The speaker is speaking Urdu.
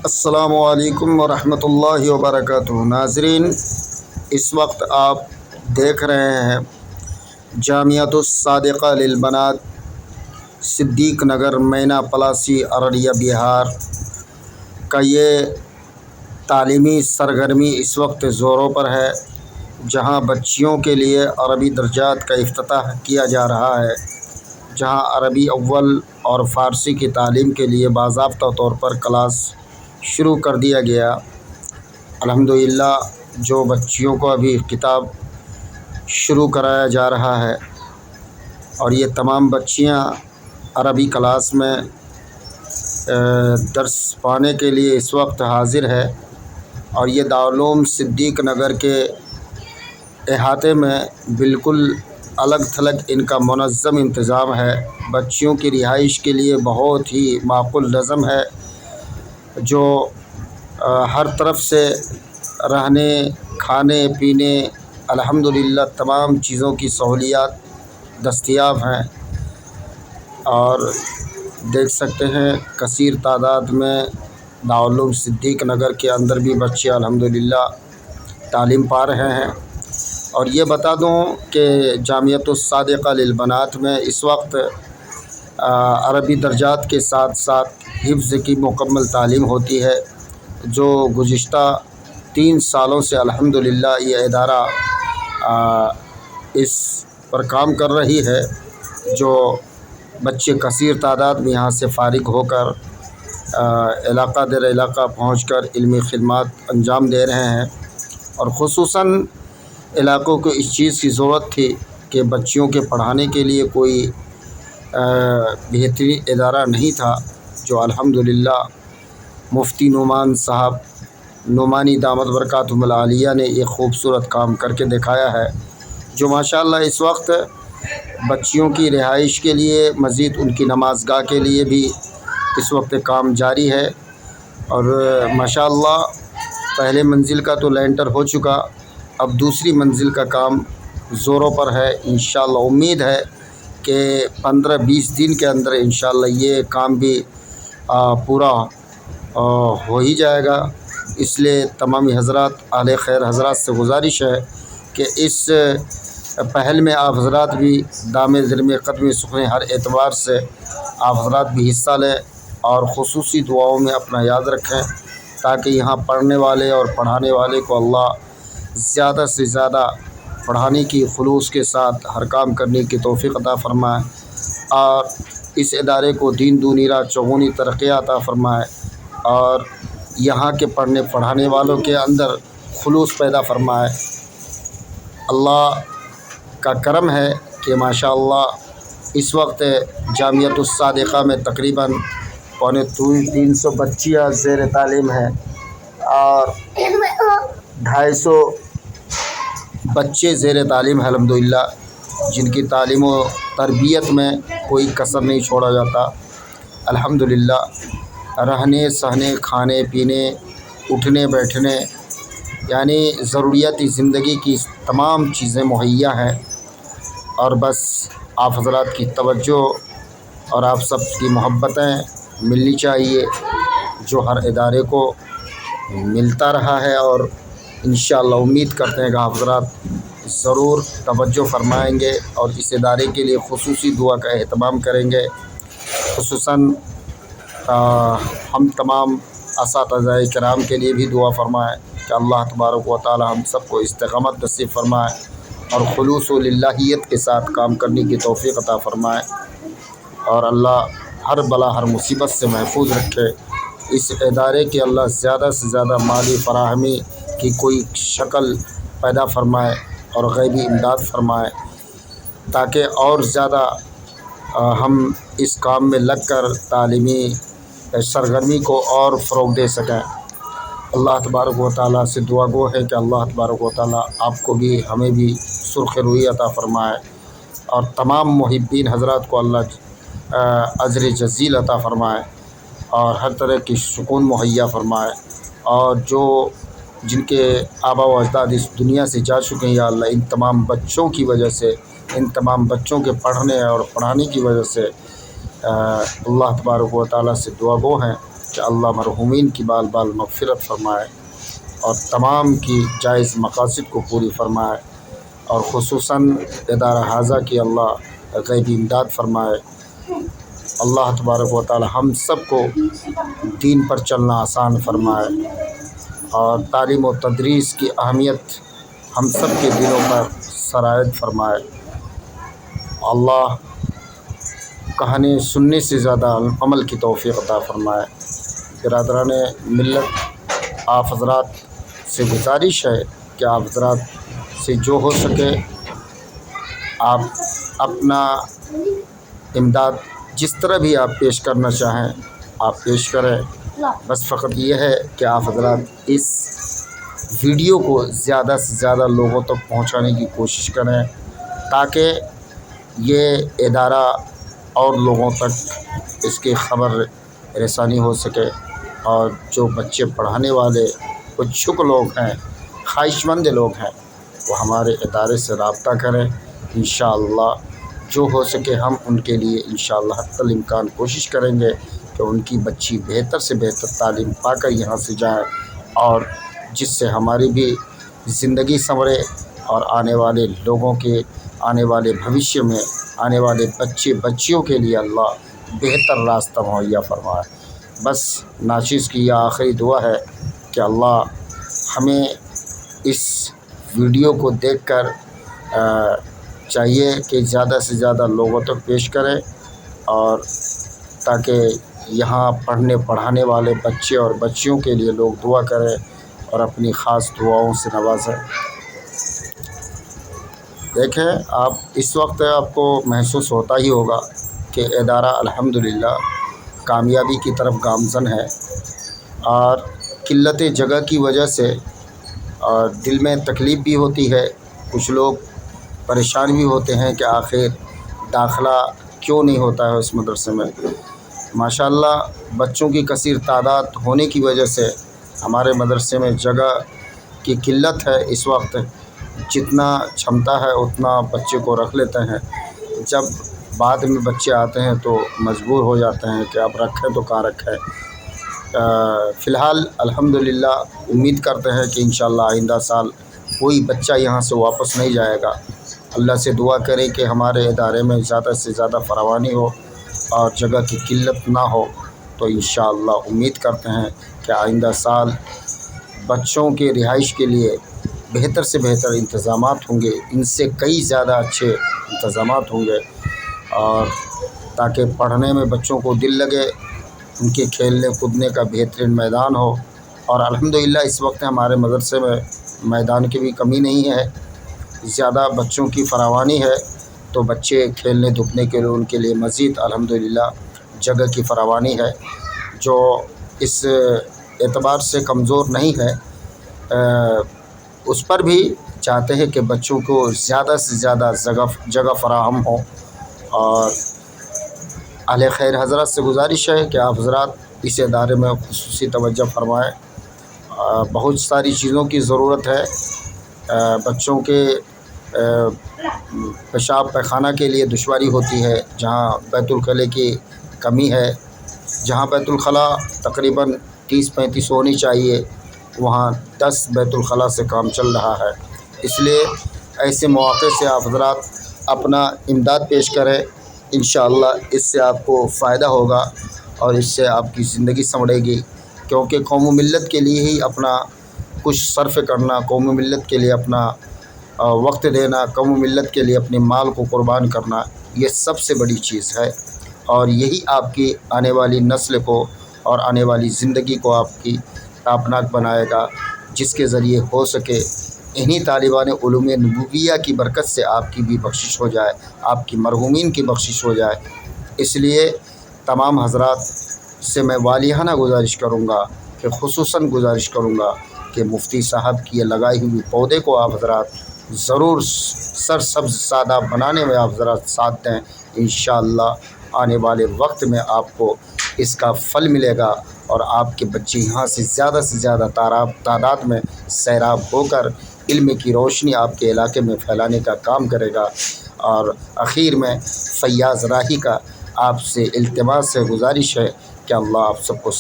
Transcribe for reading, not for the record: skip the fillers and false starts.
السلام علیکم ورحمۃ اللہ وبرکاتہ۔ ناظرین، اس وقت آپ دیکھ رہے ہیں جامعۃ الصادقہ للبنات صدیق نگر مینا پلاسی ارریہ بہار کا یہ تعلیمی سرگرمی اس وقت زوروں پر ہے، جہاں بچیوں کے لیے عربی درجات کا افتتاح کیا جا رہا ہے، جہاں عربی اول اور فارسی کی تعلیم کے لیے باضابطہ طور پر کلاس شروع کر دیا گیا۔ الحمدللہ جو بچیوں کو ابھی کتاب شروع کرایا جا رہا ہے، اور یہ تمام بچیاں عربی کلاس میں درس پانے کے لیے اس وقت حاضر ہے، اور یہ دارالعلوم صدیق نگر کے احاطے میں بالکل الگ تھلگ ان کا منظم انتظام ہے۔ بچیوں کی رہائش کے لیے بہت ہی معقول نظم ہے، جو ہر طرف سے رہنے کھانے پینے الحمدللہ تمام چیزوں کی سہولیات دستیاب ہیں، اور دیکھ سکتے ہیں کثیر تعداد میں دارالعلوم صدیق نگر کے اندر بھی بچے الحمدللہ تعلیم پا رہے ہیں۔ اور یہ بتا دوں کہ جامعۃ الصادقہ للبنات میں اس وقت عربی درجات کے ساتھ ساتھ حفظ کی مکمل تعلیم ہوتی ہے، جو گزشتہ 3 سالوں سے الحمدللہ یہ ادارہ اس پر کام کر رہی ہے، جو بچے کثیر تعداد میں یہاں سے فارغ ہو کر علاقہ در علاقہ پہنچ کر علمی خدمات انجام دے رہے ہیں۔ اور خصوصاً علاقوں کو اس چیز کی ضرورت تھی کہ بچیوں کے پڑھانے کے لیے کوئی بہترین ادارہ نہیں تھا، جو الحمدللہ مفتی نعمان صاحب نعمانی دامت برکاتہم العالیہ نے ایک خوبصورت کام کر کے دکھایا ہے، جو ماشاءاللہ اس وقت بچیوں کی رہائش کے لیے مزید ان کی نماز گاہ کے لیے بھی اس وقت کام جاری ہے۔ اور ماشاءاللہ پہلے منزل کا تو لینٹر ہو چکا، اب دوسری منزل کا کام زوروں پر ہے۔ انشاءاللہ امید ہے کہ 15-20 دن کے اندر انشاءاللہ یہ کام بھی پورا ہو ہی جائے گا۔ اس لیے تمامی حضرات اہل خیر حضرات سے گزارش ہے کہ اس پہل میں آپ حضرات بھی دامِ زرمِ قدم سکھیں، ہر اعتبار سے آپ حضرات بھی حصہ لیں، اور خصوصی دعاؤں میں اپنا یاد رکھیں، تاکہ یہاں پڑھنے والے اور پڑھانے والے کو اللہ زیادہ سے زیادہ پڑھانے کی خلوص کے ساتھ ہر کام کرنے کی توفیق عطا فرمائے، اور اس ادارے کو دین دنیا رات چوگنی ترقی عطا فرمائے، اور یہاں کے پڑھنے پڑھانے والوں کے اندر خلوص پیدا فرمائے۔ اللہ کا کرم ہے کہ ماشاءاللہ اس وقت جامعۃ الصادقہ میں تقریباً 350 بچیاں زیر تعلیم ہیں، اور 250 بچے زیر تعلیم ہیں الحمدللہ، جن کی تعلیم و تربیت میں کوئی کسر نہیں چھوڑا جاتا۔ الحمدللہ رہنے سہنے کھانے پینے اٹھنے بیٹھنے یعنی ضروریاتی زندگی کی تمام چیزیں مہیا ہیں، اور بس آپ حضرات کی توجہ اور آپ سب کی محبتیں ملنی چاہیے، جو ہر ادارے کو ملتا رہا ہے، اور انشاءاللہ امید کرتے ہیں کہ آپ حضرات ضرور توجہ فرمائیں گے اور اس ادارے کے لیے خصوصی دعا کا اہتمام کریں گے۔ خصوصاً ہم تمام اساتذہ کرام کے لیے بھی دعا فرمائیں کہ اللہ تبارک و تعالی ہم سب کو استقامت نصیب فرمائے، اور خلوص و للہیت کے ساتھ کام کرنے کی توفیق عطا فرمائے، اور اللہ ہر بلا ہر مصیبت سے محفوظ رکھے۔ اس ادارے کے اللہ زیادہ سے زیادہ مالی فراہمی کی کوئی شکل پیدا فرمائے اور غیبی امداد فرمائے، تاکہ اور زیادہ ہم اس کام میں لگ کر تعلیمی سرگرمی کو اور فروغ دے سکیں۔ اللہ تبارک و تعالیٰ سے دعا گو ہے کہ اللہ تبارک و تعالیٰ آپ کو بھی ہمیں بھی سرخ روئی عطا فرمائے، اور تمام محبین حضرات کو اللہ اجر جزیل عطا فرمائے، اور ہر طرح کی سکون مہیا فرمائے، اور جن کے آبا و اجداد اس دنیا سے جا چکے ہیں، یا اللہ ان تمام بچوں کی وجہ سے، ان تمام بچوں کے پڑھنے اور پڑھانے کی وجہ سے اللہ تبارک و تعالیٰ سے دعا گو ہیں کہ اللہ مرحومین کی بال بال مغفرت فرمائے اور تمام کی جائز مقاصد کو پوری فرمائے، اور خصوصاً ادارہ حاضہ کی اللہ غیبی امداد فرمائے۔ اللہ تبارک و تعالی ہم سب کو دین پر چلنا آسان فرمائے، اور تعلیم و تدریس کی اہمیت ہم سب کے دلوں پر سرایت فرمائے۔ اللہ کہنے سننے سے زیادہ عمل کی توفیق عطا فرمائے۔ برادران ملت، آپ حضرات سے گزارش ہے کہ آپ حضرات سے جو ہو سکے آپ اپنا امداد جس طرح بھی آپ پیش کرنا چاہیں آپ پیش کریں۔ بس فقط یہ ہے کہ آپ حضرات اس ویڈیو کو زیادہ سے زیادہ لوگوں تک پہنچانے کی کوشش کریں تاکہ یہ ادارہ اور لوگوں تک اس کی خبر رسانی ہو سکے، اور جو بچے پڑھانے والے اچھک لوگ ہیں، خواہش مند لوگ ہیں، وہ ہمارے ادارے سے رابطہ کریں۔ انشاءاللہ جو ہو سکے ہم ان کے لیے انشاءاللہ حتی الامکان کوشش کریں گے کہ ان کی بچی بہتر سے بہتر تعلیم پا کر یہاں سے جائے، اور جس سے ہماری بھی زندگی سنورے اور آنے والے لوگوں کے آنے والے بھوشیہ میں آنے والے بچیوں کے لیے اللہ بہتر راستہ مہیا فرمائے۔ بس ناچیز کی یہ آخری دعا ہے کہ اللہ ہمیں اس ویڈیو کو دیکھ کر چاہیے کہ زیادہ سے زیادہ لوگوں تک پیش کریں، اور تاکہ یہاں پڑھنے پڑھانے والے بچے اور بچیوں کے لیے لوگ دعا کریں اور اپنی خاص دعاؤں سے نوازیں۔ دیکھیں، آپ اس وقت آپ کو محسوس ہوتا ہی ہوگا کہ ادارہ الحمدللہ کامیابی کی طرف گامزن ہے، اور قلت جگہ کی وجہ سے اور دل میں تکلیف بھی ہوتی ہے، کچھ لوگ پریشان بھی ہوتے ہیں کہ آخر داخلہ کیوں نہیں ہوتا ہے اس مدرسے میں۔ ماشاءاللہ بچوں کی کثیر تعداد ہونے کی وجہ سے ہمارے مدرسے میں جگہ کی قلت ہے۔ اس وقت جتنا چھمتا ہے اتنا بچے کو رکھ لیتے ہیں، جب بعد میں بچے آتے ہیں تو مجبور ہو جاتے ہیں کہ اب رکھیں تو کہاں رکھیں۔ فی الحال الحمدللہ امید کرتے ہیں کہ انشاءاللہ آئندہ سال کوئی بچہ یہاں سے واپس نہیں جائے گا۔ اللہ سے دعا کریں کہ ہمارے ادارے میں زیادہ سے زیادہ فراوانی ہو اور جگہ کی قلت نہ ہو، تو انشاءاللہ امید کرتے ہیں کہ آئندہ سال بچوں کے رہائش کے لیے بہتر سے بہتر انتظامات ہوں گے، ان سے کئی زیادہ اچھے انتظامات ہوں گے، اور تاکہ پڑھنے میں بچوں کو دل لگے، ان کے کھیلنے کودنے کا بہترین میدان ہو۔ اور الحمدللہ اس وقت ہمارے مدرسے میں میدان کی بھی کمی نہیں ہے، زیادہ بچوں کی فراوانی ہے، تو بچے کھیلنے دھوپنے کے لیے ان کے لیے مزید الحمدللہ جگہ کی فراوانی ہے، جو اس اعتبار سے کمزور نہیں ہے۔ اس پر بھی چاہتے ہیں کہ بچوں کو زیادہ سے زیادہ جگہ فراہم ہو، اور اہل خیر حضرات سے گزارش ہے کہ آپ حضرات اس ادارے میں خصوصی توجہ فرمائیں۔ بہت ساری چیزوں کی ضرورت ہے، بچوں کے پیشاب پیخانہ کے لیے دشواری ہوتی ہے، جہاں بیت الخلاء کی کمی ہے، جہاں بیت الخلاء تقریباً 30-35 ہونی چاہیے وہاں 10 بیت الخلاء سے کام چل رہا ہے۔ اس لیے ایسے مواقع سے آپ حضرات اپنا امداد پیش کریں، انشاءاللہ اس سے آپ کو فائدہ ہوگا اور اس سے آپ کی زندگی سنورے گی، کیونکہ قوم و ملت کے لیے ہی اپنا کچھ صرف کرنا، قوم و ملت کے لیے اپنا وقت دینا، قوم و ملت کے لیے اپنے مال کو قربان کرنا، یہ سب سے بڑی چیز ہے، اور یہی آپ کی آنے والی نسل کو اور آنے والی زندگی کو آپ کی تابناک بنائے گا، جس کے ذریعے ہو سکے انہی طالبان علوم نبویہ کی برکت سے آپ کی بھی بخشش ہو جائے، آپ کی مرحومین کی بخشش ہو جائے۔ اس لیے تمام حضرات سے میں والیانہ گزارش کروں گا، کہ خصوصاً گزارش کروں گا کہ مفتی صاحب کی یہ لگائی ہوئی پودے کو آپ حضرات ضرور سرسبز شاداب بنانے میں آپ حضرات ساتھ دیں۔ انشاءاللہ آنے والے وقت میں آپ کو اس کا پھل ملے گا، اور آپ کے بچے یہاں سے زیادہ تعداد میں سیراب ہو کر علم کی روشنی آپ کے علاقے میں پھیلانے کا کام کرے گا۔ اور اخیر میں فیاض راہی کا آپ سے التماس سے گزارش ہے کہ اللہ آپ سب کو